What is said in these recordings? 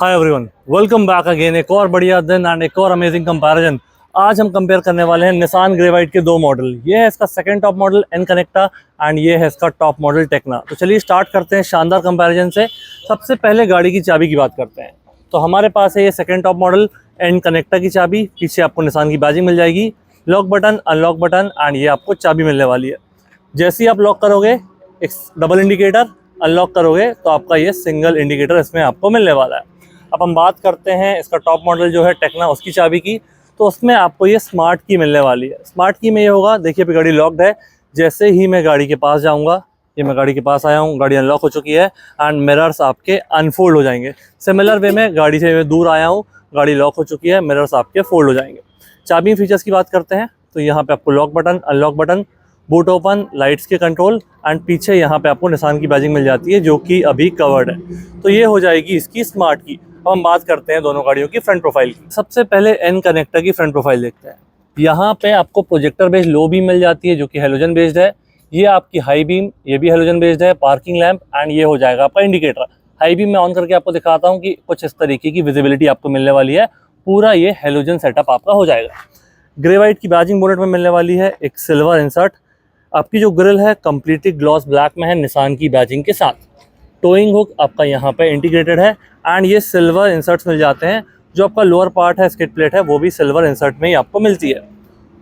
Hi everyone, welcome back again. एक और बढ़िया दिन एंड एक और अमेजिंग कंपैरिजन। आज हम कंपेयर करने वाले हैं निसान ग्रेवाइट के दो मॉडल। ये है इसका second top model N Connecta and ये है इसका टॉप मॉडल टेक्ना। तो चलिए स्टार्ट करते हैं शानदार कंपैरिजन से। सबसे पहले गाड़ी की चाबी की बात करते हैं। तो हमारे पास है ये सेकंड टॉप मॉडल एन कनेक्टा की चाबी। पीछे आपको निसान की बैजिंग मिल जाएगी, lock button, unlock button and ये आपको चाबी मिलने वाली है। जैसे ही आप लॉक करोगे एक डबल इंडिकेटर, अनलॉक करोगे तो आपका ये सिंगल इंडिकेटर इसमें आपको मिलने वाला है। अब हम बात करते हैं इसका टॉप मॉडल जो है टेक्ना, उसकी चाबी की। तो उसमें आपको ये स्मार्ट की मिलने वाली है। स्मार्ट की में ये होगा, देखिए अभी गाड़ी लॉक्ड है। जैसे ही मैं गाड़ी के पास जाऊंगा, ये मैं गाड़ी के पास आया हूँ, गाड़ी अनलॉक हो चुकी है एंड मिरर्स आपके अनफोल्ड हो जाएंगे। सिमिलर वे में गाड़ी से मैं दूर आया हूँ, गाड़ी लॉक हो चुकी है, मिरर्स आपके फोल्ड हो जाएंगे। चाबी फीचर्स की बात करते हैं तो यहाँ पे आपको lock button, unlock button, boot open, lights के कंट्रोल एंड पीछे यहाँ पे आपको निसान की बैजिंग मिल जाती है जो कि अभी कवर्ड है। तो ये हो जाएगी इसकी स्मार्ट की। अब हम बात करते हैं दोनों गाड़ियों की फ्रंट प्रोफाइल की। सबसे पहले एन कनेक्टा की फ्रंट प्रोफाइल देखते हैं। यहाँ पे आपको प्रोजेक्टर बेस्ड लो बीम मिल जाती है जो कि हेलोजन बेस्ड है। ये आपकी हाई बीम, ये भी हेलोजन बेस्ड है, पार्किंग लैंप एंड ये हो जाएगा आपका इंडिकेटर। हाई बीम में ऑन करके आपको दिखाता हूँ कि कुछ इस तरीके की विजिबिलिटी आपको मिलने वाली है। पूरा ये हेलोजन सेटअप आपका हो जाएगा। ग्रेवाइट की बैजिंग बोनेट में मिलने वाली है एक सिल्वर इंसर्ट। आपकी जो ग्रिल है कंप्लीटली ग्लॉस ब्लैक में है निसान की बैजिंग के साथ। टोइंग हुक आपका यहाँ पे इंटीग्रेटेड है एंड ये सिल्वर इंसर्ट्स मिल जाते हैं। जो आपका लोअर पार्ट है, स्किड प्लेट है, वो भी सिल्वर इंसर्ट में ही आपको मिलती है।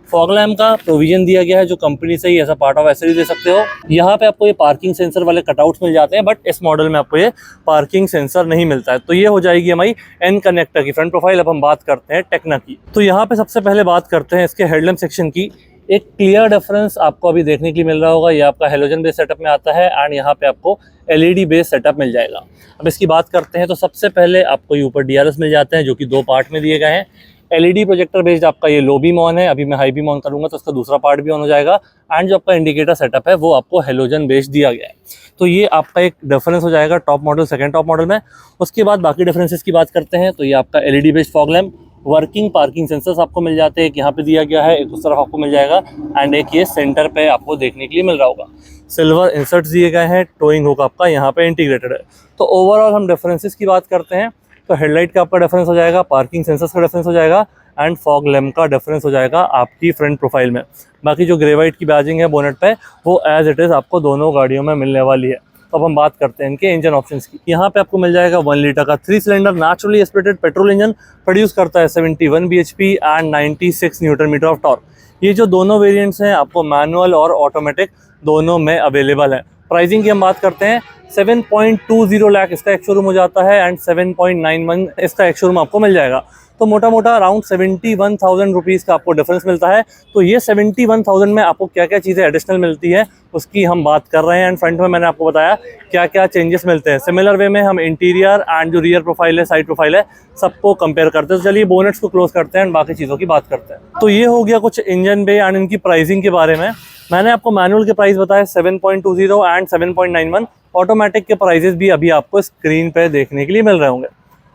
फॉग लैम्प का प्रोविजन दिया गया है जो कंपनी से ही ऐसा पार्ट ऑफ एसेसरी दे सकते हो। यहाँ पे आपको ये पार्किंग सेंसर वाले कटआउट्स मिल जाते हैं, बट इस मॉडल में आपको ये पार्किंग सेंसर नहीं मिलता है। तो ये हो जाएगी हमारी एन कनेक्टा की फ्रंट प्रोफाइल। अब हम बात करते हैं टेक्ना की। तो यहाँ पे सबसे पहले बात करते हैं इसके हेडलैम्प सेक्शन की। एक क्लियर डिफरेंस आपको अभी देखने के लिए मिल रहा होगा। ये आपका हेलोजन बेस्ड सेटअप में आता है एंड यहाँ पे आपको एलईडी बेस्ड सेटअप मिल जाएगा। अब इसकी बात करते हैं तो सबसे पहले आपको ये ऊपर डीआरएस मिल जाते हैं जो कि दो पार्ट में दिए गए हैं। एलईडी प्रोजेक्टर बेस्ड आपका ये लो बीम ऑन है। अभी मैं हाई बीम ऑन करूंगा तो उसका दूसरा पार्ट भी ऑन हो जाएगा एंड जो आपका इंडिकेटर सेटअप है वो आपको हेलोजन बेस्ड दिया गया है। तो ये आपका एक डिफरेंस हो जाएगा top model second top model में। उसके बाद बाकी डिफरेंसेस की बात करते हैं तो ये आपका LED based fog lamp, working parking sensors आपको मिल जाते हैं। एक यहाँ पे दिया गया है, एक उस तरफ आपको मिल जाएगा एंड एक ये सेंटर पे आपको देखने के लिए मिल रहा होगा। सिल्वर इंसर्ट्स दिए गए हैं, टोइंग हुक आपका यहाँ पे इंटीग्रेटेड है। तो ओवरऑल हम डिफरेंसेस की बात करते हैं तो हेडलाइट का आपका डिफरेंस हो जाएगा, पार्किंग सेंसर्स का डिफरेंस हो जाएगा एंड फॉग लैम्प का डिफरेंस हो जाएगा आपकी फ्रंट प्रोफाइल में। बाकी जो ग्रेवाइट की बैजिंग है बोनेट पे वो एज इट इज़ आपको दोनों गाड़ियों में मिलने वाली है। तो अब हम बात करते हैं इनके इंजन ऑप्शंस की। यहाँ पे आपको मिल जाएगा 1 लीटर का 3 cylinder naturally aspirated petrol engine. Produce करता है 71 bhp and 96 newton metre of torque. ये जो दोनों वेरिएंट्स हैं आपको मैनुअल और ऑटोमेटिक दोनों में अवेलेबल है। प्राइसिंग की हम बात करते हैं 7.20 लाख इसका एक शोरूम हो जाता है एंड 7.91 इसका एक शोरूम आपको मिल जाएगा। तो मोटा मोटा अराउंड 71,000 रुपीज़ का आपको डिफरेंस मिलता है। तो ये 71,000 में आपको क्या क्या चीज़ें एडिशनल मिलती है उसकी हम बात कर रहे हैं एंड फ्रंट में मैंने आपको बताया क्या क्या चेंजेस मिलते हैं। सिमिलर वे में हम इंटीरियर एंड जो रियर प्रोफाइल है, साइड प्रोफाइल है, सबको कंपेयर करते हैं। तो चलिए बोनेट्स को क्लोज करते हैं एंड बाकी चीज़ों की बात करते हैं। तो ये हो गया कुछ इंजन बे एंड इनकी प्राइसिंग के बारे में। मैंने आपको मैनुअल के प्राइस बताया 7.20 एंड 7.91। ऑटोमेटिक के प्राइजेस भी अभी आपको स्क्रीन पे देखने के लिए मिल रहे होंगे।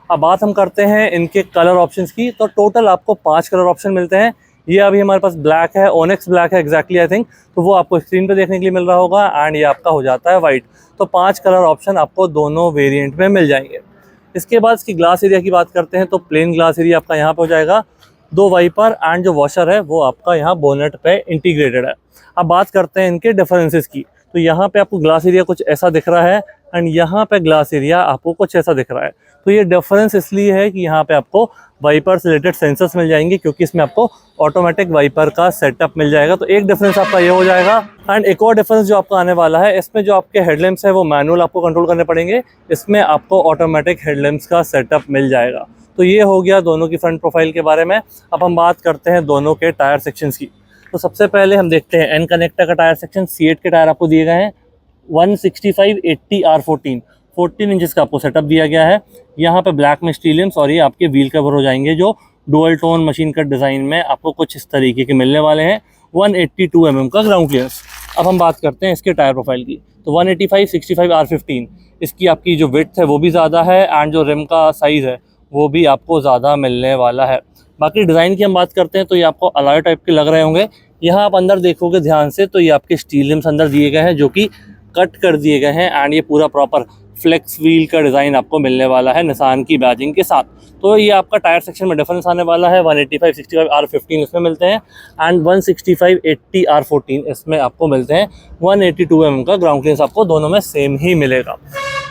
अब बात हम करते हैं इनके कलर ऑप्शंस की। तो टोटल आपको 5 कलर ऑप्शन मिलते हैं। ये अभी हमारे पास ब्लैक है, ओनेक्स ब्लैक है एग्जैक्टली आई थिंक, तो वो आपको स्क्रीन पे देखने के लिए मिल रहा होगा एंड ये आपका हो जाता है वाइट। तो 5 कलर ऑप्शन आपको दोनों वेरिएंट में मिल जाएंगे। इसके बाद इसकी ग्लास एरिया की बात करते हैं तो प्लेन ग्लास एरिया आपका यहाँ पे हो जाएगा। 2 वाइपर एंड जो वॉशर है वो आपका यहाँ बोनेट पे इंटीग्रेटेड है। अब बात करते हैं इनके डिफरेंसेस की। तो यहाँ पे आपको ग्लास एरिया कुछ ऐसा दिख रहा है एंड यहाँ पे ग्लास एरिया आपको कुछ ऐसा दिख रहा है। तो ये डिफरेंस इसलिए है कि यहाँ पे आपको वाइपर से रिलेटेड सेंसर्स मिल जाएंगे क्योंकि इसमें आपको ऑटोमेटिक वाइपर का सेटअप मिल जाएगा। तो एक डिफरेंस आपका ये हो जाएगा एंड एक और डिफरेंस जो आपका आने वाला है, इसमें जो आपके हेडलैम्प्स है वो मैनुअल आपको कंट्रोल करने पड़ेंगे, इसमें आपको ऑटोमेटिक हेडलैम्प्स का सेटअप मिल जाएगा। तो ये हो गया दोनों की फ्रंट प्रोफाइल के बारे में। अब हम बात करते हैं दोनों के टायर सेक्शंस की। तो सबसे पहले हम देखते हैं एन कनेक्टा का टायर सेक्शन। C8 के टायर आपको दिए गए हैं 165/80 R14 इंचेस का आपको सेटअप दिया गया है। यहाँ पे ब्लैक में स्टीलियम्स और ये आपके व्हील कवर हो जाएंगे जो dual tone machine cut design में आपको कुछ इस तरीके के मिलने वाले हैं। 182 mm का ग्राउंड क्लियरेंस। अब हम बात करते हैं इसके टायर प्रोफाइल की। तो 185/65 R15 इसकी आपकी जो विड्थ है वो भी ज़्यादा है एंड जो रिम का साइज़ है वो भी आपको ज़्यादा मिलने वाला है। बाकी डिज़ाइन की हम बात करते हैं तो ये आपको अलॉय टाइप के लग रहे होंगे। यहाँ आप अंदर देखोगे ध्यान से तो ये आपके स्टील रिम्स अंदर दिए गए हैं जो कि कट कर दिए गए हैं एंड ये पूरा प्रॉपर फ्लेक्स व्हील का डिज़ाइन आपको मिलने वाला है निसान की बैजिंग के साथ। तो ये आपका टायर सेक्शन में डिफरेंस आने वाला है, 185 65 R15 इसमें मिलते हैं एंड 165 80 R14 इसमें आपको मिलते हैं। 182 mm का ग्राउंड क्लियरेंस आपको दोनों में सेम ही मिलेगा।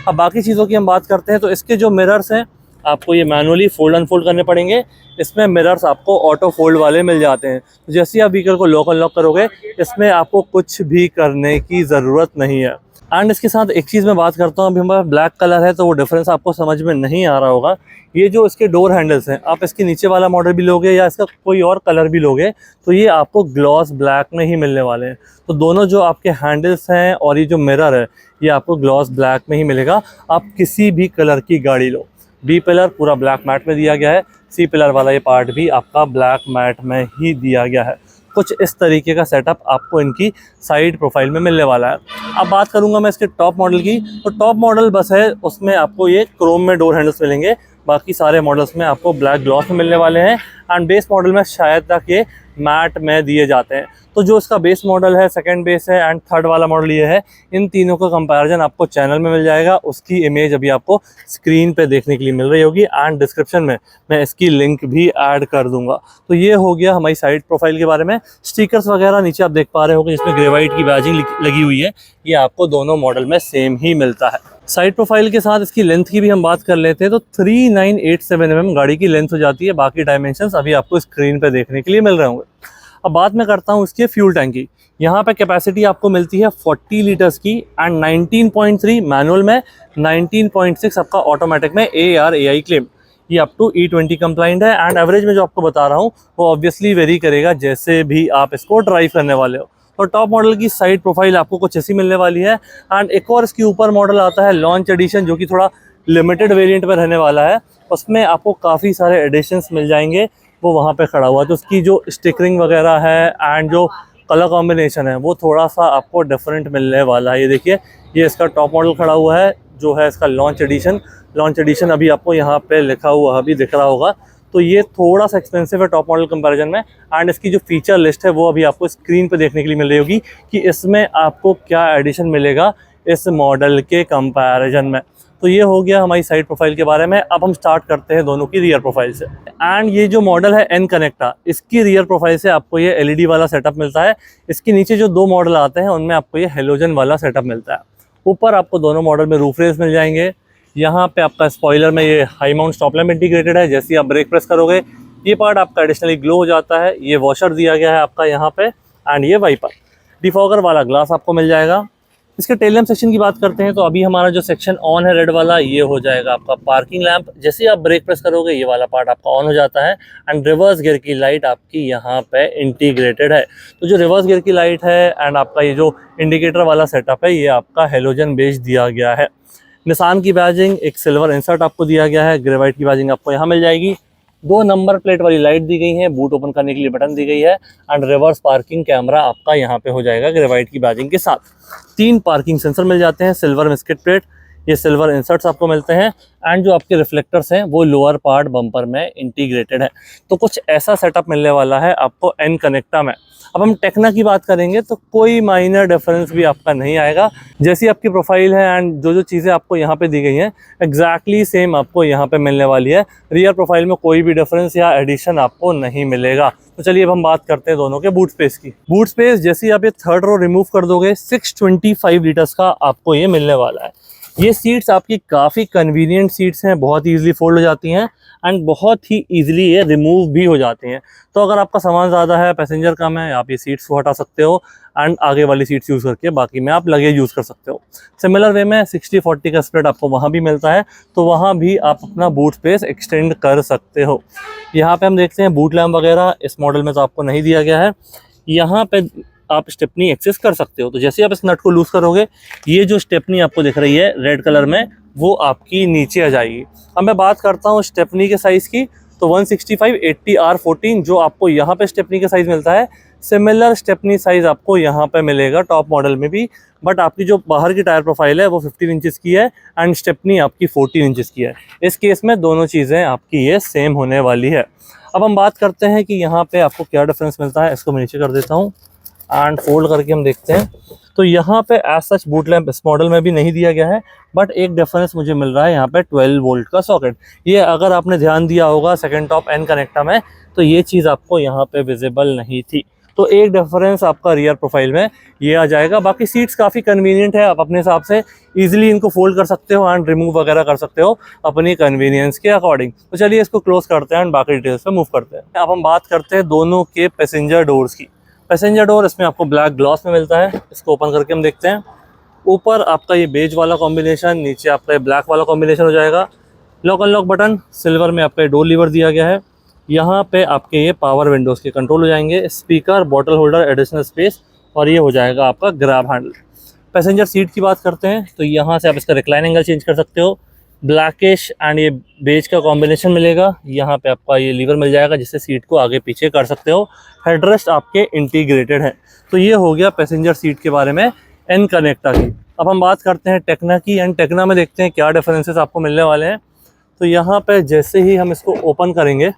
अब बाकी चीज़ों की हम बात करते हैं तो इसके जो मिरर्स हैं आपको ये मैनुअली फोल्ड अनफोल्ड करने पड़ेंगे। इसमें मिरर्स आपको ऑटो फोल्ड वाले मिल जाते हैं। तो जैसे ही आप व्हीकल को लॉक अनलॉक करोगे इसमें आपको कुछ भी करने की ज़रूरत नहीं है। एंड इसके साथ एक चीज़ मैं बात करता हूँ, अभी हमारा ब्लैक कलर है तो वो डिफरेंस आपको समझ में नहीं आ रहा होगा। ये जो इसके डोर हैंडल्स हैं, आप इसके नीचे वाला मॉडल भी लोगे या इसका कोई और कलर भी लोगे तो ये आपको ग्लॉस ब्लैक में ही मिलने वाले हैं। तो दोनों जो आपके हैंडल्स हैं और ये जो मिरर है ये आपको ग्लॉस ब्लैक में ही मिलेगा। आप किसी भी कलर की गाड़ी लो, बी पिलर पूरा ब्लैक मैट में दिया गया है, सी पिलर वाला ये पार्ट भी आपका ब्लैक मैट में ही दिया गया है। कुछ इस तरीके का सेटअप आपको इनकी साइड प्रोफाइल में मिलने वाला है। अब बात करूंगा मैं इसके टॉप मॉडल की, तो टॉप मॉडल बस है उसमें आपको ये क्रोम में डोर हैंडल्स मिलेंगे, बाकी सारे मॉडल्स में आपको ब्लैक ग्लॉस में मिलने वाले हैं। एंड बेस मॉडल में शायद तक ये मैट में दिए जाते हैं। तो जो इसका बेस मॉडल है, सेकंड बेस है एंड थर्ड वाला मॉडल ये है, इन तीनों का कंपैरिजन आपको चैनल में मिल जाएगा। उसकी इमेज अभी आपको स्क्रीन पे देखने के लिए मिल रही होगी एंड डिस्क्रिप्शन में मैं इसकी लिंक भी ऐड कर दूंगा। तो ये हो गया हमारी साइड प्रोफाइल के बारे में। स्टिकर्स वगैरह नीचे आप देख पा रहे होगे जिसमें ग्रेवाइट की बैजिंग लगी हुई है, ये आपको दोनों मॉडल में सेम ही मिलता है। साइड प्रोफाइल के साथ इसकी लेंथ की भी हम बात कर लेते हैं तो 3987 mm गाड़ी की लेंथ हो जाती है। बाकी डायमेंशंस अभी आपको स्क्रीन पे देखने के लिए मिल रहे होंगे। अब बात मैं करता हूँ इसके फ्यूल टैंक की। यहाँ पे कैपेसिटी आपको मिलती है 40 लीटर्स की एंड 19.3 मैनुअल में, 19.6 आपका ऑटोमेटिक में ARAI क्लेम। ये अप टू E20 कंप्लाइंट है एंड एवरेज में जो आपको बता रहा हूँ वो ऑब्वियसली वेरी करेगा जैसे भी आप इसको ड्राइव करने वाले हो। और टॉप मॉडल की साइड प्रोफाइल आपको कुछ ऐसी मिलने वाली है। एंड एक और इसके ऊपर मॉडल आता है लॉन्च एडिशन, जो कि थोड़ा लिमिटेड वेरिएंट पर रहने वाला है। उसमें आपको काफ़ी सारे एडिशंस मिल जाएंगे, वो वहाँ पे खड़ा हुआ है। तो उसकी जो स्टिकरिंग वगैरह है एंड जो कलर कॉम्बिनेशन है वो थोड़ा सा आपको डिफरेंट मिलने वाला है। ये देखिए, ये इसका टॉप मॉडल खड़ा हुआ है जो है इसका लॉन्च एडिशन। लॉन्च एडिशन अभी आपको यहाँ पे लिखा हुआ अभी दिख रहा होगा। तो ये थोड़ा सा एक्सपेंसिव है टॉप मॉडल कंपैरिजन में। एंड इसकी जो फीचर लिस्ट है वो अभी आपको स्क्रीन पे देखने के लिए मिल रही होगी कि इसमें आपको क्या एडिशन मिलेगा इस मॉडल के कंपैरिजन में। तो ये हो गया हमारी साइड प्रोफाइल के बारे में। अब हम स्टार्ट करते हैं दोनों की रियर प्रोफाइल से। एंड ये जो मॉडल है एन कनेक्टा, इसकी रियर प्रोफाइल से आपको ये LED वाला सेटअप मिलता है। इसके नीचे जो दो मॉडल आते हैं उनमें आपको ये हेलोजन वाला सेटअप मिलता है। ऊपर आपको दोनों मॉडल में रूफ रेस मिल जाएंगे। यहाँ पे आपका स्पॉइलर में ये high mount stop lamp integrated है। जैसे ही आप ब्रेक प्रेस करोगे ये पार्ट आपका एडिशनली ग्लो हो जाता है। ये वॉशर दिया गया है आपका यहाँ पे एंड ये वाइपर, डिफॉगर वाला ग्लास आपको मिल जाएगा। इसके टेल लैम्प सेक्शन की बात करते हैं तो अभी हमारा जो सेक्शन ऑन है रेड वाला, ये हो जाएगा आपका पार्किंग लैंप। जैसे ही आप ब्रेक प्रेस करोगे ये वाला पार्ट आपका ऑन हो जाता है एंड रिवर्स गियर की लाइट आपकी यहाँ पे इंटीग्रेटेड है। तो जो रिवर्स गियर की लाइट है एंड आपका ये जो इंडिकेटर वाला सेटअप है ये आपका हेलोजन बेस्ड दिया गया है। निसान की बैजिंग, एक सिल्वर इंसर्ट आपको दिया गया है। ग्रेवाइट की बैजिंग आपको यहाँ मिल जाएगी। 2 नंबर प्लेट वाली लाइट दी गई है, बूट ओपन करने के लिए बटन दी गई है एंड रिवर्स पार्किंग कैमरा आपका यहाँ पे हो जाएगा ग्रेवाइट की बैजिंग के साथ। 3 पार्किंग सेंसर मिल जाते हैं, सिल्वर में स्किड प्लेट, ये सिल्वर इंसर्ट्स आपको मिलते हैं एंड जो आपके रिफ्लेक्टर्स हैं वो लोअर पार्ट बम्पर में इंटीग्रेटेड है। तो कुछ ऐसा सेटअप मिलने वाला है आपको एन कनेक्टा में। अब हम टेक्ना की बात करेंगे तो कोई माइनर डिफरेंस भी आपका नहीं आएगा। जैसी आपकी प्रोफाइल है एंड जो चीज़ें आपको यहाँ पे दी गई हैं एग्जैक्टली सेम आपको यहाँ पे मिलने वाली है। रियर प्रोफाइल में कोई भी डिफरेंस या एडिशन आपको नहीं मिलेगा। तो चलिए अब हम बात करते हैं दोनों के बूट स्पेस की। बूट स्पेस जैसे ही आप ये थर्ड रो रिमूव कर दोगे 625 लीटर्स का आपको ये मिलने वाला है। ये सीट्स आपकी काफ़ी कन्वीनियंट सीट्स हैं, बहुत ही ईजिली फोल्ड हो जाती हैं एंड बहुत ही ईजिली ये रिमूव भी हो जाती हैं। तो अगर आपका सामान ज़्यादा है, पैसेंजर कम है, आप ये सीट्स को हटा सकते हो एंड आगे वाली सीट्स यूज़ करके बाकी में आप लगेज यूज़ कर सकते हो। सिमिलर वे में 60-40 का स्प्लिट आपको वहाँ भी मिलता है, तो वहाँ भी आप अपना बूट स्पेस एक्सटेंड कर सकते हो। यहाँ पे हम देखते हैं बूट लैम्प वगैरह इस मॉडल में तो आपको नहीं दिया गया है। यहाँ पे आप स्टेपनी एक्सेस कर सकते हो। तो जैसे आप इस नट को लूज करोगे ये जो स्टेपनी आपको दिख रही है रेड कलर में वो आपकी नीचे आ जाएगी। अब मैं बात करता हूँ स्टेपनी के साइज़ की, तो 165 80 R14 जो आपको यहाँ पे स्टेपनी का साइज़ मिलता है, सिमिलर स्टेपनी साइज़ आपको यहाँ पे मिलेगा टॉप मॉडल में भी। बट आपकी जो बाहर की टायर प्रोफाइल है वो 15 इंचज़ की है एंड स्टेपनी आपकी 14 इंचज़ की है। इस केस में दोनों चीज़ें आपकी ये सेम होने वाली है। अब हम बात करते हैं कि यहाँ पे आपको क्या डिफरेंस मिलता है। इसको मैं नीचे कर देता हूँ। एंड फोल्ड करके हम देखते हैं तो यहाँ पे एज सच बूट लैम्प इस मॉडल में भी नहीं दिया गया है, बट एक डिफरेंस मुझे मिल रहा है यहाँ पे 12 वोल्ट का सॉकेट। ये अगर आपने ध्यान दिया होगा सेकंड टॉप एन कनेक्टा में तो ये चीज़ आपको यहाँ पे विजिबल नहीं थी। तो एक डिफरेंस आपका रियर प्रोफाइल में ये आ जाएगा। बाकी सीट्स काफ़ी कन्वीनियंट है, आप अपने हिसाब से इजीली इनको फोल्ड कर सकते हो एंड रिमूव वगैरह कर सकते हो अपनी कन्वीनियंस के अकॉर्डिंग। तो चलिए इसको क्लोज करते हैं एंड बाकी डिटेल्स पे मूव करते हैं। अब हम बात करते हैं दोनों के पैसेंजर डोर्स की। पैसेंजर डोर इसमें आपको ब्लैक ग्लास में मिलता है। इसको ओपन करके हम देखते हैं। ऊपर आपका ये बेज वाला कॉम्बिनेशन, नीचे आपका ये ब्लैक वाला कॉम्बिनेशन हो जाएगा। लॉक अनलॉक बटन सिल्वर में आपका डोर लीवर दिया गया है। यहाँ पे आपके ये पावर विंडोज़ के कंट्रोल हो जाएंगे, speaker, bottle holder, additional space, और ये हो जाएगा आपका ग्रैब हैंडल। पैसेंजर सीट की बात करते हैं तो यहाँ से आप इसका रिक्लाइन एंगल चेंज कर सकते हो। ब्लैकिश एंड ये बेज का कॉम्बिनेशन मिलेगा। यहाँ पे आपका ये लीवर मिल जाएगा जिससे सीट को आगे पीछे कर सकते हो। हेडरेस्ट आपके इंटीग्रेटेड है। तो ये हो गया पैसेंजर सीट के बारे में एन कनेक्टा की। अब हम बात करते हैं टेक्ना की। एंड टेक्ना में देखते हैं क्या डिफरेंसेस आपको मिलने वाले हैं। तो यहाँ पे जैसे ही हम इसको ओपन करेंगे,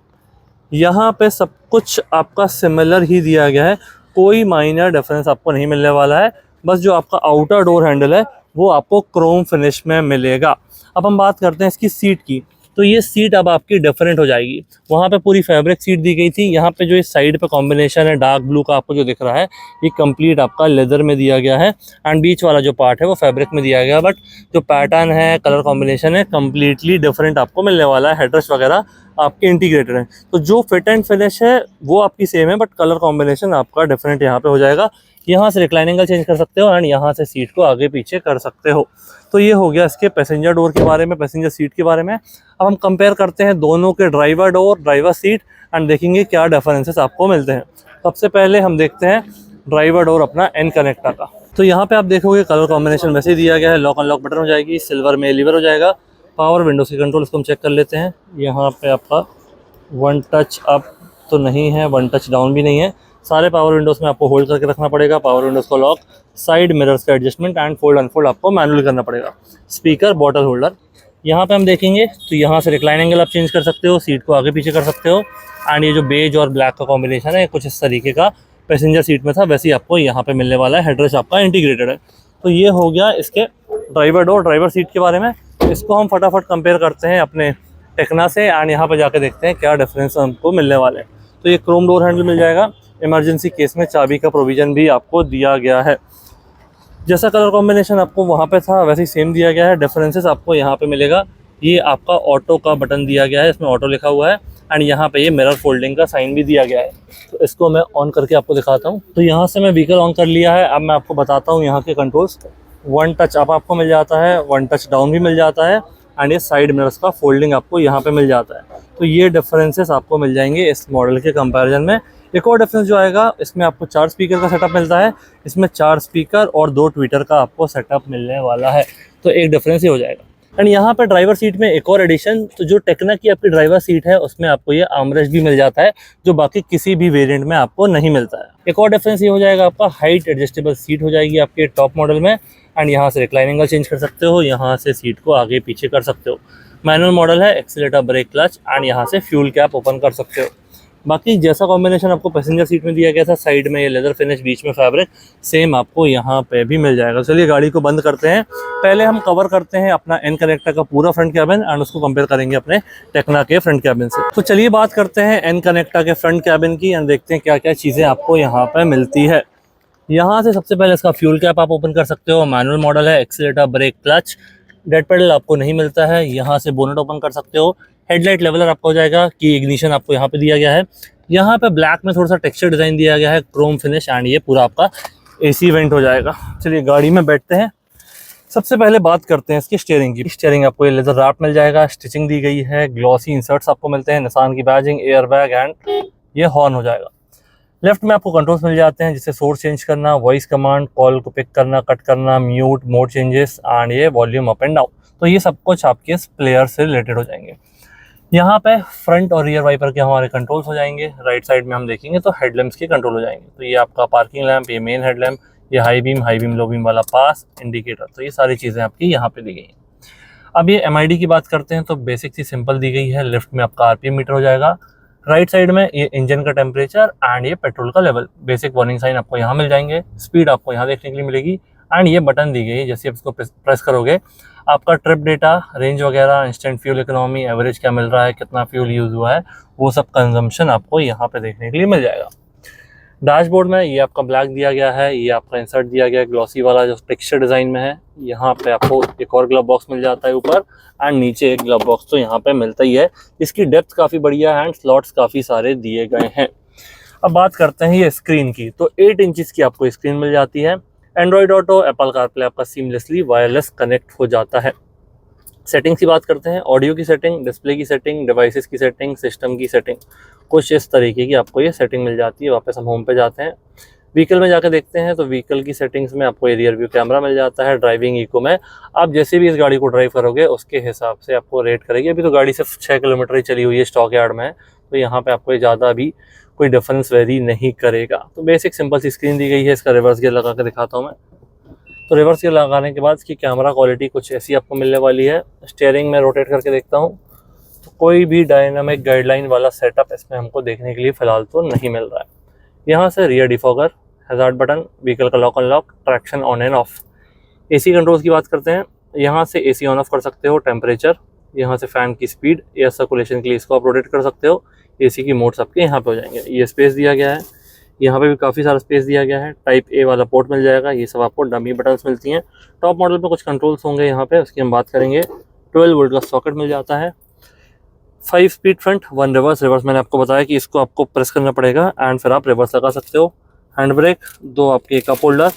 यहाँ पे सब कुछ आपका सिमिलर ही दिया गया है, कोई माइनर डिफरेंस आपको नहीं मिलने वाला है। बस जो आपका आउटर डोर हैंडल है वो आपको क्रोम फिनिश में मिलेगा। अब हम बात करते हैं इसकी सीट की। तो ये सीट अब आपकी डिफरेंट हो जाएगी। वहाँ पे पूरी फैब्रिक सीट दी गई थी, यहाँ पे जो इस साइड पे कॉम्बिनेशन है डार्क ब्लू का आपको जो दिख रहा है ये कंप्लीट आपका लेदर में दिया गया है एंड बीच वाला जो पार्ट है वो फैब्रिक में दिया गया है। बट जो पैटर्न है, कलर कॉम्बिनेशन है, कम्प्लीटली डिफरेंट आपको मिलने वाला है। हेडरेस्ट वगैरह आपके इंटीग्रेटेड है। तो जो फिट एंड फिनिश है वो आपकी सेम है, बट कलर कॉम्बिनेशन आपका डिफरेंट यहाँ पे हो जाएगा। यहाँ से रिक्लाइन एंगल चेंज कर सकते हो एंड यहाँ से सीट को आगे पीछे कर सकते हो। तो ये हो गया इसके पैसेंजर डोर के बारे में, पैसेंजर सीट के बारे में। अब हम कंपेयर करते हैं दोनों के driver door, driver seat and देखेंगे क्या डिफरेंसेस आपको मिलते हैं। सबसे पहले हम देखते हैं ड्राइवर डोर अपना एन कनेक्टा का। तो यहाँ पे आप देखोगे कलर कॉम्बिनेशन वैसे ही दिया गया है। लॉक अनलॉक बटन हो जाएगी, सिल्वर में लीवर हो जाएगा। पावर विंडोज की कंट्रोल इसको हम चेक कर लेते हैं। यहाँ पे आपका वन टच अप तो नहीं है, वन टच डाउन भी नहीं है। सारे पावर विंडोज़ में आपको होल्ड करके रखना पड़ेगा। पावर विंडोज़ को लॉक, साइड मिरर्स का एडजस्टमेंट एंड फोल्ड अनफोल्ड आपको मैनुअली करना पड़ेगा। स्पीकर, बॉटल होल्डर यहाँ पे हम देखेंगे तो यहाँ से रिक्लाइन एंगल आप चेंज कर सकते हो, सीट को आगे पीछे कर सकते हो एंड ये जो बेज और ब्लैक का कॉम्बिनेशन है कुछ इस तरीके का पैसेंजर सीट में था वैसे ही आपको यहाँ पे मिलने वाला है। हेडरेस्ट आपका इंटीग्रेटेड है। तो ये हो गया इसके ड्राइवर डोर, ड्राइवर सीट के बारे में। इसको हम फटाफट कंपेयर करते हैं अपने टेक्ना से एंड यहाँ पे जाके देखते हैं क्या डिफरेंस हमको मिलने वाले हैं। तो ये क्रोम डोर हैंडल मिल जाएगा। इमरजेंसी केस में चाबी का प्रोविज़न भी आपको दिया गया है। जैसा कलर कॉम्बिनेशन आपको वहाँ पे था वैसे ही सेम दिया गया है। डिफरेंसेस आपको यहाँ पे मिलेगा। ये आपका ऑटो का बटन दिया गया है, इसमें ऑटो लिखा हुआ है एंड यहाँ पे ये मिरर फोल्डिंग का साइन भी दिया गया है। तो इसको मैं ऑन करके आपको दिखाता हूँ। तो यहाँ से मैं व्हीकल ऑन कर लिया है। अब मैं आपको बताता हूँ यहाँ के कंट्रोल्स। वन टच अप आपको मिल जाता है, वन टच डाउन भी मिल जाता है एंड ये साइड मिरर्स का फोल्डिंग आपको यहाँ पे मिल जाता है। तो ये डिफरेंसेस आपको मिल जाएंगे इस मॉडल के कंपैरिजन में। एक और डिफरेंस जो आएगा, इसमें आपको 4 स्पीकर का सेटअप मिलता है। इसमें 4 स्पीकर और 2 ट्विटर का आपको सेटअप मिलने वाला है। तो एक डिफरेंस ही हो जाएगा। एंड यहाँ पर ड्राइवर सीट में एक और एडिशन, तो जो टेक्ना की आपकी ड्राइवर सीट है उसमें आपको ये आर्मरेस्ट भी मिल जाता है जो बाकी किसी भी वेरिएंट में आपको नहीं मिलता है। एक और डिफरेंस ये हो जाएगा आपका हाइट एडजस्टेबल सीट हो जाएगी आपके टॉप मॉडल में एंड यहाँ से रिक्लाइन एंगल चेंज कर सकते हो, यहाँ से सीट को आगे पीछे कर सकते हो। मैनुअल मॉडल है, एक्सीलेटर, ब्रेक, क्लच एंड यहाँ से फ्यूल कैप ओपन कर सकते हो। बाकी जैसा कॉम्बिनेशन आपको पैसेंजर सीट में दिया गया था, साइड में ये लेदर फिनिश, बीच में फैब्रिक, सेम आपको यहाँ पे भी मिल जाएगा। चलिए गाड़ी को बंद करते हैं। पहले हम कवर करते हैं अपना एन कनेक्टा का पूरा फ्रंट कैबिन एंड उसको कंपेयर करेंगे अपने टेक्ना के फ्रंट कैबिन से। तो चलिए बात करते हैं एन कनेक्टा के फ्रंट कैबिन की एंड देखते हैं क्या क्या चीज़ें आपको यहाँ पर मिलती है। यहाँ से सबसे पहले इसका फ्यूल कैप आप ओपन कर सकते हो। मैनुअल मॉडल है, accelerator, brake, clutch, dead pedal आपको नहीं मिलता है। यहाँ से बोनेट ओपन कर सकते हो। हेडलाइट लेवलर आपको हो जाएगा कि इग्निशन आपको यहाँ पे दिया गया है। यहाँ पे ब्लैक में थोड़ा सा टेक्सचर डिज़ाइन दिया गया है, क्रोम फिनिश एंड ये पूरा आपका एसी वेंट हो जाएगा। चलिए गाड़ी में बैठते हैं। सबसे पहले बात करते हैं इसकी स्टीयरिंग की। स्टीयरिंग आपको ये लेदर रैप मिल जाएगा, स्टिचिंग दी गई है, ग्लॉसी इंसर्ट्स आपको मिलते हैं, निसान की बैजिंग, एयर बैग एंड ये हॉर्न हो जाएगा। लेफ्ट में आपको कंट्रोल्स मिल जाते हैं जिससे सोर्स चेंज करना, वॉइस कमांड, कॉल को पिक करना, कट करना, म्यूट, मोड चेंजेस एंड ये वॉल्यूम अप एंड डाउन। तो ये सब कुछ आपके इस प्लेयर से रिलेटेड हो जाएंगे। यहाँ पे फ्रंट और रियर वाइपर के हमारे कंट्रोल्स हो जाएंगे। राइट साइड में हम देखेंगे तो हेडलैम्प्स के कंट्रोल हो जाएंगे। तो ये आपका पार्किंग लैंप, ये मेन हेडलैम्प, ये हाई बीम, लो बीम वाला पास, इंडिकेटर। तो ये सारी चीज़ें आपकी यहाँ पे दी गई हैं। अब ये MID की बात करते हैं तो बेसिक सी सिंपल दी गई है। लेफ्ट में आपका RPM मीटर हो जाएगा, राइट साइड में ये इंजन का टेम्परेचर एंड ये पेट्रोल का लेवल, बेसिक वार्निंग साइन आपको यहाँ मिल जाएंगे, स्पीड आपको यहाँ देखने के लिए मिलेगी एंड ये बटन दी गई है, जैसे आप इसको प्रेस करोगे आपका ट्रिप डेटा, रेंज वगैरह, इंस्टेंट फ्यूल इकोनॉमी, एवरेज क्या मिल रहा है, कितना फ्यूल यूज़ हुआ है, वो सब कंजम्पशन आपको यहाँ पे देखने के लिए मिल जाएगा। डैशबोर्ड में ये आपका ब्लैक दिया गया है, ये आपका इंसर्ट दिया गया है ग्लॉसी वाला जो टेक्सचर डिज़ाइन में है। यहाँ पे आपको एक और ग्लव बॉक्स मिल जाता है ऊपर एंड नीचे एक ग्लव बॉक्स तो यहाँ पे मिलता ही है। इसकी डेप्थ काफ़ी बढ़िया है एंड स्लॉट्स काफ़ी सारे दिए गए हैं। अब बात करते हैं ये स्क्रीन की, तो 8 इंचज़ की आपको स्क्रीन मिल जाती है। एंड्रॉयड ऑटो, एप्पल कारप्ले आपका सीमलेसली वायरलेस कनेक्ट हो जाता है। सेटिंग्स की बात करते हैं, ऑडियो की सेटिंग, डिस्प्ले की सेटिंग, डिवाइसेस की सेटिंग, सिस्टम की सेटिंग, कुछ इस तरीके की आपको ये सेटिंग मिल जाती है। वापस हम होम पे जाते हैं, व्हीकल में जाकर देखते हैं तो व्हीकल की सेटिंग्स में आपको रियर व्यू कैमरा मिल जाता है। ड्राइविंग इको में आप जैसे भी इस गाड़ी को ड्राइव करोगे उसके हिसाब से आपको रेट करेगी। अभी तो गाड़ी सिर्फ 6 किलोमीटर ही चली हुई है स्टॉक यार्ड में, तो यहाँ पे आपको ज़्यादा भी कोई डिफरेंस वेरी नहीं करेगा। तो बेसिक सिंपल सी स्क्रीन दी गई है। इसका रिवर्स गियर लगा के दिखाता हूँ मैं। तो रिवर्स गियर लगाने के बाद इसकी कैमरा क्वालिटी कुछ ऐसी आपको मिलने वाली है। स्टीयरिंग में रोटेट करके देखता हूँ तो कोई भी डायनामिक गाइडलाइन वाला सेटअप इसमें हमको देखने के लिए फ़िलहाल तो नहीं मिल रहा है। यहाँ से rear defogger, hazard button, vehicle का lock unlock, traction on and off. AC controls की बात करते हैं, यहाँ से एसी ऑन ऑफ कर सकते हो, टेम्परेचर, यहाँ से फ़ैन की स्पीड, एयर सर्कुलेशन के लिए इसको आप रोटेट कर सकते हो। एसी की मोड्स आपके यहाँ पे हो जाएंगे। ये स्पेस दिया गया है, यहाँ पे भी काफ़ी सारा स्पेस दिया गया है। टाइप ए वाला पोर्ट मिल जाएगा। ये सब आपको डमी बटन्स मिलती हैं। टॉप मॉडल पे कुछ कंट्रोल्स होंगे यहाँ पे, उसकी हम बात करेंगे। 12 वोल्ट का सॉकेट मिल जाता है। 5 स्पीड फ्रंट, 1 रिवर्स। रिवर्स मैंने आपको बताया कि इसको आपको प्रेस करना पड़ेगा एंड फिर आप रिवर्स लगा सकते हो। हैंड ब्रेक, 2 आपके कप होल्डर।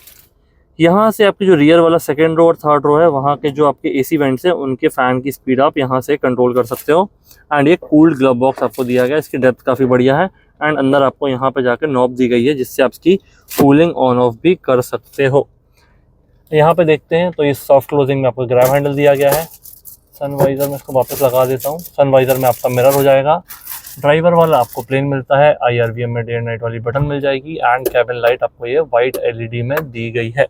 यहाँ से आपकी जो रियर वाला सेकेंड रो और थर्ड रो है, वहाँ के जो आपके एसी वेंट्स हैं उनके फ़ैन की स्पीड आप यहाँ से कंट्रोल कर सकते हो। एंड ये कूल्ड ग्लव बॉक्स आपको दिया गया है, इसकी डेप्थ काफ़ी बढ़िया है। एंड अंदर आपको यहाँ पे जाकर नॉब दी गई है जिससे आप इसकी कूलिंग ऑन ऑफ भी कर सकते हो। यहाँ पे देखते हैं तो इस सॉफ्ट क्लोजिंग में आपको ग्रैब हैंडल दिया गया है। सन वाइज़र में इसको वापस लगा देता हूँ। सन वाइज़र में आपका मिरर हो जाएगा। ड्राइवर वाला आपको प्लेन मिलता है। IRVM में डे एंड नाइट वाली बटन मिल जाएगी एंड कैबिन लाइट आपको ये वाइट LED में दी गई है।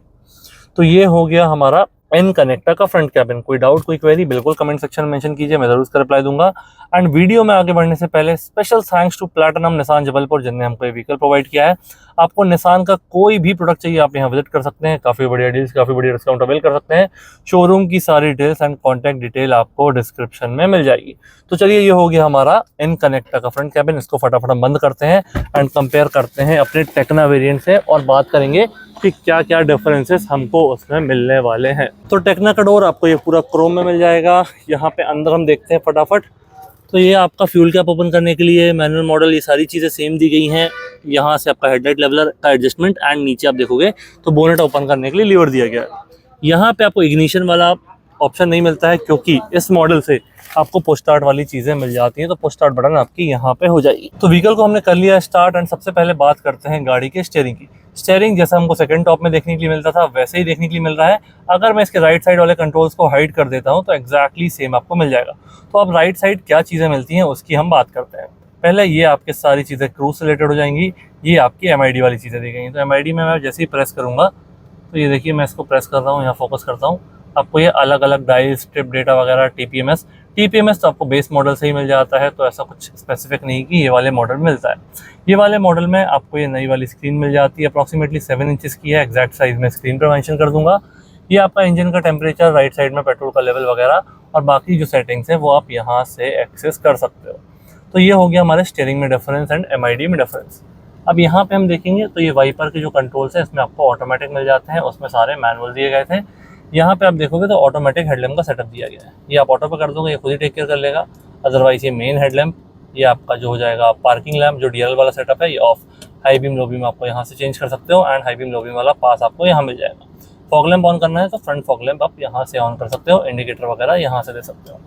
तो ये हो गया हमारा एनकनेक्टा का फ्रंट कैबिन। कोई डाउट, कोई क्वेरी बिल्कुल कमेंट सेक्शन में मेंशन कीजिए, मैं जरूर उसका रिप्लाई दूंगा। एंड वीडियो में आगे बढ़ने से पहले special thanks to platinum Nissan Jabalpur जिनने हमको ये व्हीकल प्रोवाइड किया है। आपको निसान का कोई भी प्रोडक्ट चाहिए आप यहाँ विजिट कर सकते हैं। काफ़ी बढ़िया डील्स, काफ़ी बढ़िया डिस्काउंट अवेल कर सकते हैं। शोरूम की सारी डिटेल्स एंड कॉन्टैक्ट डिटेल आपको डिस्क्रिप्शन में मिल जाएगी। तो चलिए, ये हो गया हमारा एनकनेक्टा का फ्रंट कैबिन। इसको फटाफट बंद करते हैं एंड कंपेयर करते हैं अपने टेक्ना वेरिएंट से और बात करेंगे कि क्या क्या डिफरेंसेस हमको उसमें मिलने वाले हैं। तो टेक्ना का डोर आपको ये पूरा क्रोम में मिल जाएगा। यहाँ पे अंदर हम देखते हैं फटाफट। तो ये आपका फ्यूल कैप ओपन करने के लिए मैनुअल मॉडल, ये सारी चीज़ें सेम दी गई हैं। यहाँ से आपका हेडलाइट लेवलर का एडजस्टमेंट एंड नीचे आप देखोगे तो बोनेट ओपन करने के लिए लीवर दिया गया है। यहाँ पे आपको इग्निशन वाला ऑप्शन नहीं मिलता है क्योंकि इस मॉडल से आपको पुश स्टार्ट वाली चीज़ें मिल जाती हैं। तो पुश स्टार्ट बटन आपकी यहाँ पे हो जाएगी। तो व्हीकल को हमने कर लिया स्टार्ट एंड सबसे पहले बात करते हैं गाड़ी के स्टीयरिंग की। स्टीयरिंग जैसा हमको सेकंड टॉप में देखने के लिए मिलता था वैसे ही देखने के लिए मिल रहा है। अगर मैं इसके राइट साइड वाले कंट्रोल्स को हाइड कर देता हूँ तो एग्जैक्टली सेम आपको मिल जाएगा। तो अब राइट साइड क्या चीज़ें मिलती हैं उसकी हम बात करते हैं। पहले ये आपके सारी चीज़ें क्रूज से रिलेटेड हो जाएंगी। ये आपकी MID वाली चीज़ें दी गई हैं। तो MID में मैं जैसे ही प्रेस करूँगा तो ये देखिए, मैं इसको प्रेस कर रहा हूँ, यहाँ फोकस करता हूँ, आपको ये अलग अलग डाइल्स, ट्रिप डेटा वगैरह, TPMS तो आपको बेस मॉडल से ही मिल जाता है। तो ऐसा कुछ स्पेसिफिक नहीं कि ये वाले मॉडल मिलता है। ये वाले मॉडल में आपको ये नई वाली स्क्रीन मिल जाती है, अप्रॉक्सीमेटली 7 इंचेस की है। एग्जैक्ट साइज में स्क्रीन पर मेंशन कर दूंगा। ये आपका इंजन का टेम्परेचर, राइट साइड में पेट्रोल का लेवल वगैरह और बाकी जो सेटिंग्स हैं वो आप यहाँ से एक्सेस कर सकते हो। तो ये हो गया हमारे स्टीयरिंग में डिफरेंस एंड MID में डिफरेंस। अब यहाँ पे हम देखेंगे तो ये वाइपर के जो कंट्रोल्स हैं इसमें आपको ऑटोमेटिक मिल जाते हैं, उसमें सारे मैनुअल दिए गए थे। यहाँ पे आप देखोगे तो ऑटोमेटिक हेडलैम्प का सेटअप दिया गया है। ये आप ऑटो पे कर दोगे, ये खुद ही टेक केयर कर लेगा। अदरवाइज ये मेन हेडलैम्प, ये आपका जो हो जाएगा पार्किंग लैम्प, जो DRL वाला सेटअप है, ये of. High beam low beam आपको यहाँ से चेंज कर सकते हो and high beam low beam वाला पास आपको यहाँ मिल जाएगा। फॉग लैम्प ऑन करना है तो फ्रंट फॉग लैम्प आप यहाँ से ऑन कर सकते हो, इंडिकेटर वगैरह यहाँ से दे सकते हो।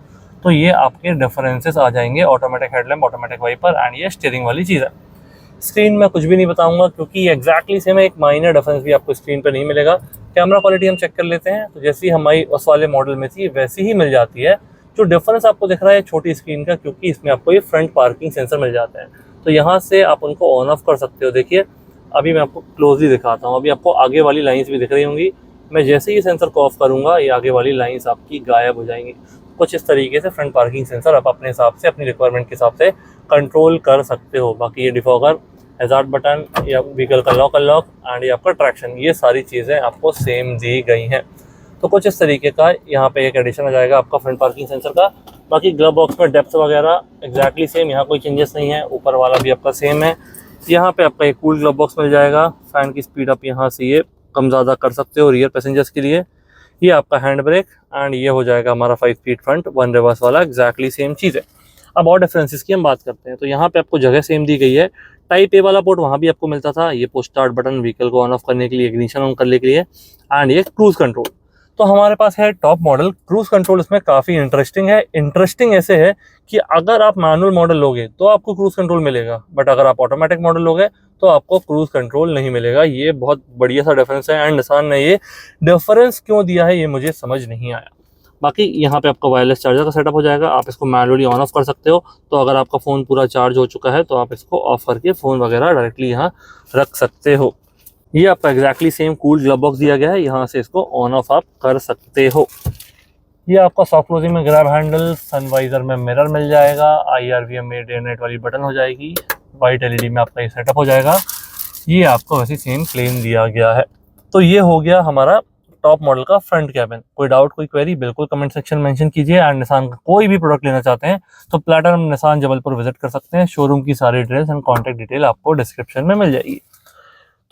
तो ये आपके डिफरेंसेस आ जाएंगे, automatic headlamp, automatic wiper and ये स्टीयरिंग वाली चीज़ है। स्क्रीन में कुछ भी नहीं बताऊंगा क्योंकि एग्जैक्टली सेम है, एक माइनर डिफरेंस भी आपको स्क्रीन पर नहीं मिलेगा। कैमरा क्वालिटी हम चेक कर लेते हैं तो जैसी हमारी उस वाले मॉडल में थी वैसी ही मिल जाती है। जो डिफरेंस आपको दिख रहा है छोटी स्क्रीन का, क्योंकि इसमें आपको ये फ्रंट पार्किंग सेंसर मिल जाते हैं। तो यहाँ से आप उनको ऑन ऑफ कर सकते हो। देखिए, अभी मैं आपको क्लोजली दिखाता हूँ। अभी आपको आगे वाली लाइंस भी दिख रही होंगी। मैं जैसे ही सेंसर को ऑफ करूँगा ये आगे वाली लाइंस आपकी गायब हो जाएंगी। कुछ इस तरीके से फ्रंट पार्किंग सेंसर आप अपने हिसाब से, अपनी रिक्वायरमेंट के हिसाब से कंट्रोल कर सकते हो। बाकी ये डिफॉगर, हैजार्ड बटन, ये व्हीकल का लॉक अनलॉक एंड ये आपका ट्रैक्शन, ये सारी चीज़ें आपको सेम दी गई हैं। तो कुछ इस तरीके का यहाँ पे एक एडिशन आ जाएगा आपका फ्रंट पार्किंग सेंसर का। बाकी ग्लव बॉक्स में डेप्थ वगैरह एग्जैक्टली सेम, यहाँ कोई चेंजेस नहीं है। ऊपर वाला भी आपका सेम है। यहाँ पे आपका एक कूल ग्लव बॉक्स मिल जाएगा। फ़ैन की स्पीड आप यहाँ से ये कम ज़्यादा कर सकते हो रियर पैसेंजर्स के लिए। ये आपका हैंड ब्रेक एंड ये हो जाएगा हमारा 5 फीट फ्रंट 1 रिवर्स वाला, एग्जैक्टली सेम चीज़ है। अब और डिफरेंसेस की हम बात करते हैं तो यहाँ पे आपको जगह सेम दी गई है। टाइप ए वाला पोर्ट वहाँ भी आपको मिलता था। ये पुश स्टार्ट बटन व्हीकल को ऑन ऑफ करने के लिए, इग्निशन ऑन करने के लिए एंड ये क्रूज कंट्रोल। तो हमारे पास है टॉप मॉडल क्रूज कंट्रोल। इसमें काफ़ी इंटरेस्टिंग है। इंटरेस्टिंग ऐसे है कि अगर आप मैनुअल मॉडल लोगे तो आपको क्रूज कंट्रोल मिलेगा, बट अगर आप ऑटोमेटिक मॉडल लोगे तो आपको क्रूज कंट्रोल नहीं मिलेगा। ये बहुत बढ़िया सा डिफरेंस है एंड निसान ने ये डिफरेंस क्यों दिया है ये मुझे समझ नहीं आया। बाकी यहाँ पे आपका वायरलेस चार्जर का सेटअप हो जाएगा। आप इसको मैनुअली ऑन ऑफ कर सकते हो। तो अगर आपका फ़ोन पूरा चार्ज हो चुका है तो आप इसको ऑफ करके फ़ोन वगैरह डायरेक्टली यहाँ रख सकते हो। ये आपका exactly same cool glove box दिया गया है, यहाँ से इसको ऑन ऑफ आप कर सकते हो। ये आपका सॉफ्ट क्लोजिंग में ग्रैब हैंडल, सनवाइजर में मिरर मिल जाएगा, IRVM में डे नाइट वाली बटन हो जाएगी, वाइट LED में आपका ये सेटअप हो जाएगा। ये आपको वैसे सेम प्लेन दिया गया है। तो ये हो गया हमारा टॉप मॉडल का फ्रंट कैबिन। कोई डाउट, कोई क्वेरी बिल्कुल कमेंट सेक्शन में मेंशन कीजिए। एंड निसान का कोई भी प्रोडक्ट लेना चाहते हैं तो प्लैटिनम निसान जबलपुर विजिट कर सकते हैं। शोरूम की सारी डिटेल्स एंड कॉन्टैक्ट डिटेल आपको डिस्क्रिप्शन में मिल जाएगी।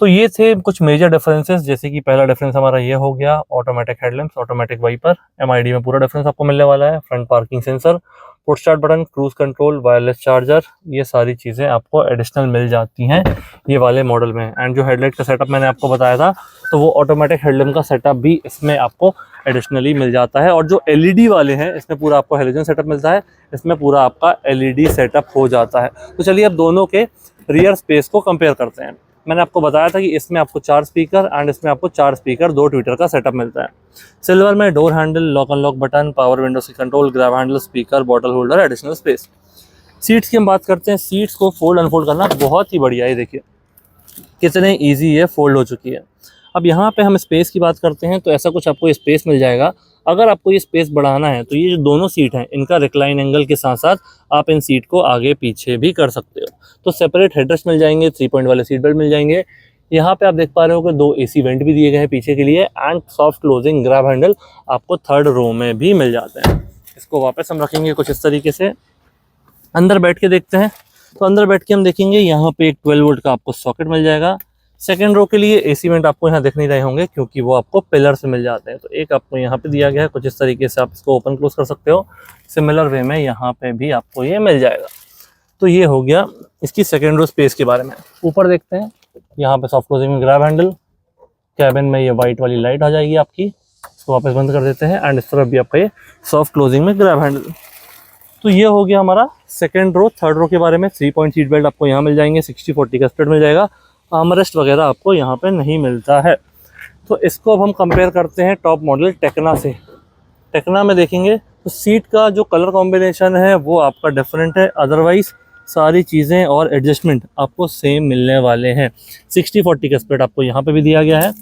तो ये थे कुछ मेजर डिफरेंसेस। जैसे कि पहला डिफरेंस हमारा ये हो गया automatic headlamps, automatic wiper, MID में पूरा डिफरेंस आपको मिलने वाला है। Front parking sensor, push start button, cruise control, wireless charger, ये सारी चीज़ें आपको एडिशनल मिल जाती हैं ये वाले मॉडल में। एंड जो हेडलाइट का सेटअप मैंने आपको बताया था तो वो ऑटोमेटिक हेडलैम्प का सेटअप भी इसमें आपको एडिशनली मिल जाता है। और जो LED वाले हैं इसमें पूरा आपको हेलोजन सेटअप मिलता है, इसमें पूरा आपका LED सेटअप हो जाता है। तो चलिए अब दोनों के रियर स्पेस को कंपेयर करते हैं। मैंने आपको बताया था कि इसमें आपको 4 स्पीकर एंड इसमें आपको 4 स्पीकर 2 ट्विटर का सेटअप मिलता है। सिल्वर में door handle, lock unlock button, power window से control, grab handle, speaker, bottle holder, additional space. Seats की हम बात करते हैं। सीट्स को फोल्ड अनफोल्ड करना बहुत ही बढ़िया है। देखिए कितने ईजी ये फोल्ड हो चुकी है। अब यहाँ पे हम स्पेस की बात करते हैं तो ऐसा कुछ आपको स्पेस मिल जाएगा। अगर आपको ये स्पेस बढ़ाना है तो ये जो दोनों सीट हैं इनका रिक्लाइन एंगल के साथ साथ आप इन सीट को आगे पीछे भी कर सकते हो। तो सेपरेट हेडरेस्ट मिल जाएंगे, 3 पॉइंट वाले सीट बेल्ट मिल जाएंगे। यहाँ पे आप देख पा रहे हो कि 2 AC वेंट भी दिए गए हैं पीछे के लिए and soft closing grab handle आपको 3rd रो में भी मिल जाते हैं। इसको वापस हम रखेंगे कुछ इस तरीके से। अंदर बैठ के देखते हैं तो अंदर बैठ के हम देखेंगे यहाँ पे एक 12 वोल्ट का आपको सॉकेट मिल जाएगा। 2nd रो के लिए AC वेंट आपको यहाँ दिख नहीं रहे होंगे क्योंकि वो आपको पिलर से मिल जाते हैं। तो एक आपको यहाँ पे दिया गया है, कुछ इस तरीके से आप इसको ओपन क्लोज कर सकते हो। सिमिलर वे में यहाँ पे भी आपको ये मिल जाएगा। तो ये हो गया इसकी 2nd रो स्पेस के बारे में। ऊपर देखते हैं, यहाँ पे सॉफ्ट क्लोजिंग में ग्रैब हैंडल, कैबिन में ये वाइट वाली लाइट आ जाएगी आपकी। इसको वापस बंद कर देते हैं एंड इस तरफ भी आपका ये सॉफ्ट क्लोजिंग में ग्रैब हैंडल। तो ये हो गया हमारा 2nd रो। 3rd रो के बारे में 3 पॉइंट सीट बेल्ट आपको यहाँ मिल जाएंगे, 60-40 का स्प्लिट मिल जाएगा। आर्मरेस्ट वगैरह आपको यहाँ पे नहीं मिलता है। तो इसको अब हम कंपेयर करते हैं टॉप मॉडल टेक्ना से। टेक्ना में देखेंगे तो सीट का जो कलर कॉम्बिनेशन है वो आपका डिफरेंट है, अदरवाइज सारी चीज़ें और एडजस्टमेंट आपको सेम मिलने वाले हैं। 60-40 का स्प्लिट आपको यहाँ पे भी दिया गया है।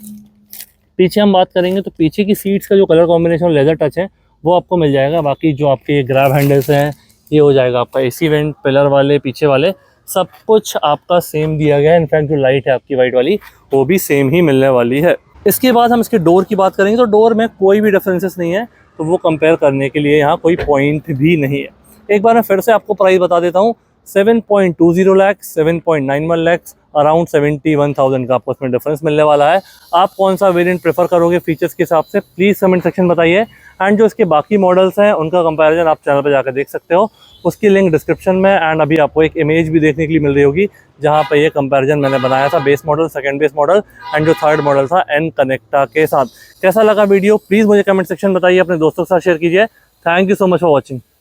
पीछे हम बात करेंगे तो पीछे की सीट्स का जो कलर कॉम्बिनेशन लेदर टच है वो आपको मिल जाएगा। बाकी जो आपके ये ग्रैब हैंडल्स हैं ये हो जाएगा आपका AC वेंट, पिलर वाले पीछे वाले सब कुछ आपका सेम दिया गया है। इनफैक्ट जो लाइट है आपकी वाइट वाली वो भी सेम ही मिलने वाली है। इसके बाद हम इसके डोर की बात करेंगे तो डोर में कोई भी डिफरेंसेस नहीं है, तो वो कंपेयर करने के लिए यहाँ कोई पॉइंट भी नहीं है। एक बार मैं फिर से आपको प्राइस बता देता हूँ। 7.20 लाख, 7.91 लाख, अराउंड 71,000 का आपको इसमें डिफरेंस मिलने वाला है। आप कौन सा वेरिएंट प्रेफर करोगे फीचर्स के हिसाब से प्लीज़ कमेंट सेक्शन बताइए। एंड जो इसके बाकी मॉडल्स हैं उनका कंपैरिजन आप चैनल पर जाकर देख सकते हो, उसकी लिंक डिस्क्रिप्शन में। एंड अभी आपको एक इमेज भी देखने के लिए मिल रही होगी जहाँ पे ये कंपैरिजन मैंने बनाया था base model, 2nd base model and जो 3rd मॉडल था एन कनेक्टा के साथ। कैसा लगा वीडियो प्लीज़ मुझे कमेंट सेक्शन बताइए, अपने दोस्तों के साथ शेयर कीजिए। Thank you so much for watching.